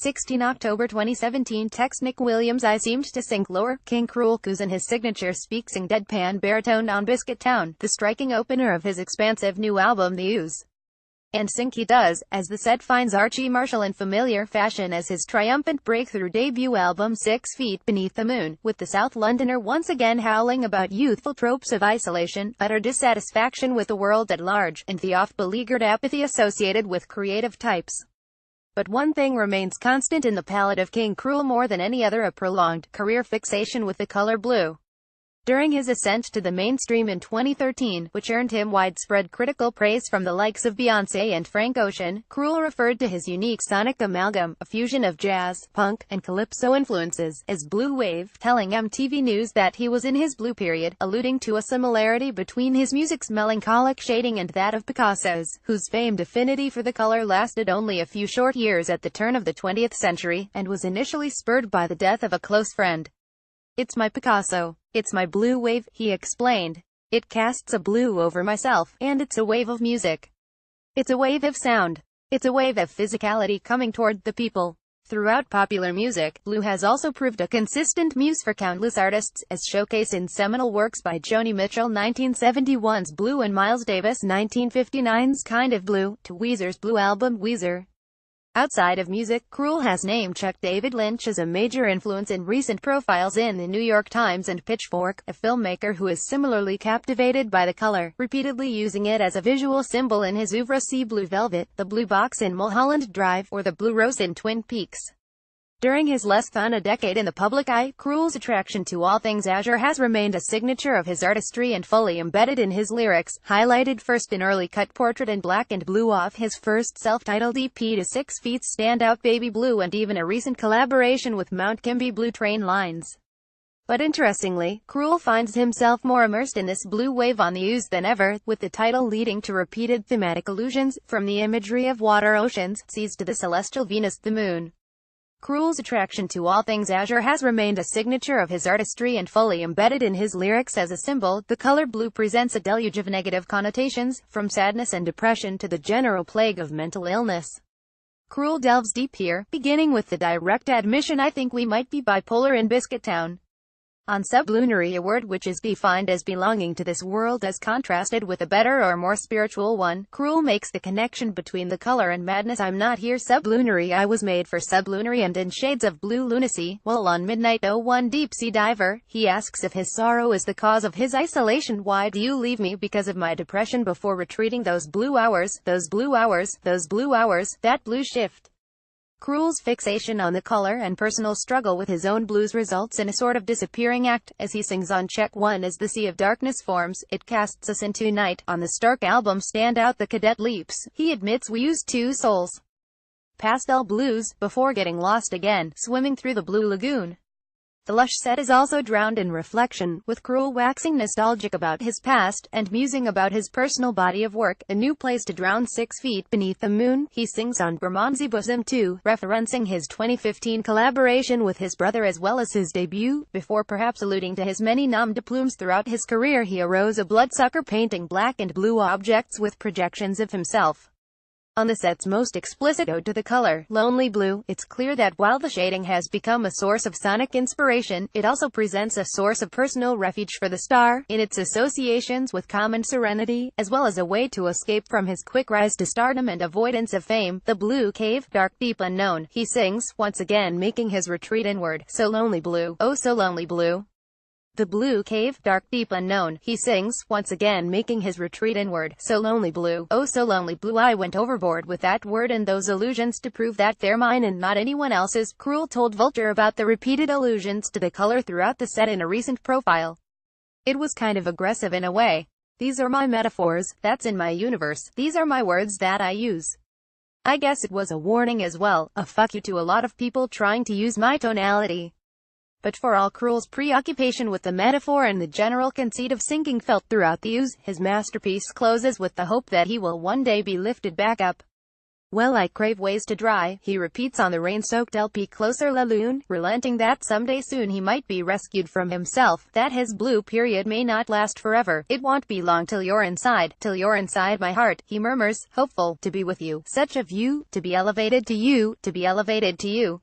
16 October 2017 Text Nick Williams I seemed to sink lower. King Krule coos in his signature speaking deadpan baritone on Biscuit Town, the striking opener of his expansive new album The Ooze. And sink he does, as the set finds Archie Marshall in familiar fashion as his triumphant breakthrough debut album 6 Feet Beneath the Moon, with the South Londoner once again howling about youthful tropes of isolation, utter dissatisfaction with the world at large, and the oft-beleaguered apathy associated with creative types. But one thing remains constant in the palette of King Krule more than any other: a prolonged, career fixation with the color blue. During his ascent to the mainstream in 2013, which earned him widespread critical praise from the likes of Beyoncé and Frank Ocean, Krule referred to his unique sonic amalgam, a fusion of jazz, punk, and calypso influences, as blue wave, telling MTV News that he was in his blue period, alluding to a similarity between his music's melancholic shading and that of Picasso's, whose famed affinity for the color lasted only a few short years at the turn of the 20th century, and was initially spurred by the death of a close friend. "It's my Picasso. It's my blue wave," he explained. "It casts a blue over myself, and it's a wave of music. It's a wave of sound. It's a wave of physicality coming toward the people." Throughout popular music, blue has also proved a consistent muse for countless artists, as showcased in seminal works by Joni Mitchell 1971's Blue and Miles Davis 1959's Kind of Blue, to Weezer's Blue album Weezer. Outside of music, Krule has name-checked David Lynch as a major influence in recent profiles in The New York Times and Pitchfork, a filmmaker who is similarly captivated by the color, repeatedly using it as a visual symbol in his oeuvre. See Blue Velvet, the Blue Box in Mulholland Drive, or the Blue Rose in Twin Peaks. During his less than a decade in the public eye, Krule's attraction to all things azure has remained a signature of his artistry and fully embedded in his lyrics, highlighted first in early cut Portrait in Black and Blue off his first self-titled EP to 6 Feet's standout Baby Blue, and even a recent collaboration with Mount Kimby Blue Train Lines. But interestingly, Krule finds himself more immersed in this blue wave on The Ooze than ever, with the title leading to repeated thematic allusions, from the imagery of water oceans, seas to the celestial Venus, the moon. Krule's attraction to all things azure has remained a signature of his artistry and fully embedded in his lyrics as a symbol. The color blue presents a deluge of negative connotations, from sadness and depression to the general plague of mental illness. Krule delves deep here, beginning with the direct admission, "I think we might be bipolar in Biscuit Town." On sublunary, a word which is defined as belonging to this world as contrasted with a better or more spiritual one, Krule makes the connection between the color and madness. "I'm not here sublunary, I was made for sublunary and in shades of blue lunacy." While on Midnight 01 Deep Sea Diver, he asks if his sorrow is the cause of his isolation. "Why do you leave me?" "Because of my depression," before retreating. "Those blue hours, those blue hours, those blue hours, that blue shift." Krule's fixation on the color and personal struggle with his own blues results in a sort of disappearing act, as he sings on Check 1 as the sea of darkness forms, it casts us into night. On the Stark album Stand Out the Cadet leaps, he admits we used two souls. Pastel blues, before getting lost again, swimming through the blue lagoon. The lush set is also drowned in reflection, with Krule waxing nostalgic about his past, and musing about his personal body of work. A new place to drown 6 feet beneath the moon, he sings on Bermondsey Bosom 2, referencing his 2015 collaboration with his brother as well as his debut, before perhaps alluding to his many nom de plumes throughout his career. He arose a bloodsucker, painting black and blue objects with projections of himself. On the set's most explicit ode to the color, Lonely Blue, it's clear that while the shading has become a source of sonic inspiration, it also presents a source of personal refuge for the star, in its associations with calm and serenity, as well as a way to escape from his quick rise to stardom and avoidance of fame. The blue cave, dark, deep, unknown, he sings, once again making his retreat inward. So lonely blue, oh so lonely blue. The blue cave, dark, deep, unknown, he sings, once again making his retreat inward. So lonely blue, oh so lonely blue. I went overboard with that word and those illusions to prove that they're mine and not anyone else's. Krule told Vulture about the repeated allusions to the color throughout the set in a recent profile. "It was kind of aggressive in a way. These are my metaphors, that's in my universe, these are my words that I use. I guess it was a warning as well, a fuck you to a lot of people trying to use my tonality." But for all Krule's preoccupation with the metaphor and the general conceit of sinking felt throughout The Ooze, his masterpiece closes with the hope that he will one day be lifted back up. Well, I crave ways to dry, he repeats on the rain-soaked LP. Closer La Lune, relenting that someday soon he might be rescued from himself, that his blue period may not last forever. It won't be long till you're inside my heart, he murmurs, hopeful, to be with you, such a view, to be elevated to you, to be elevated to you.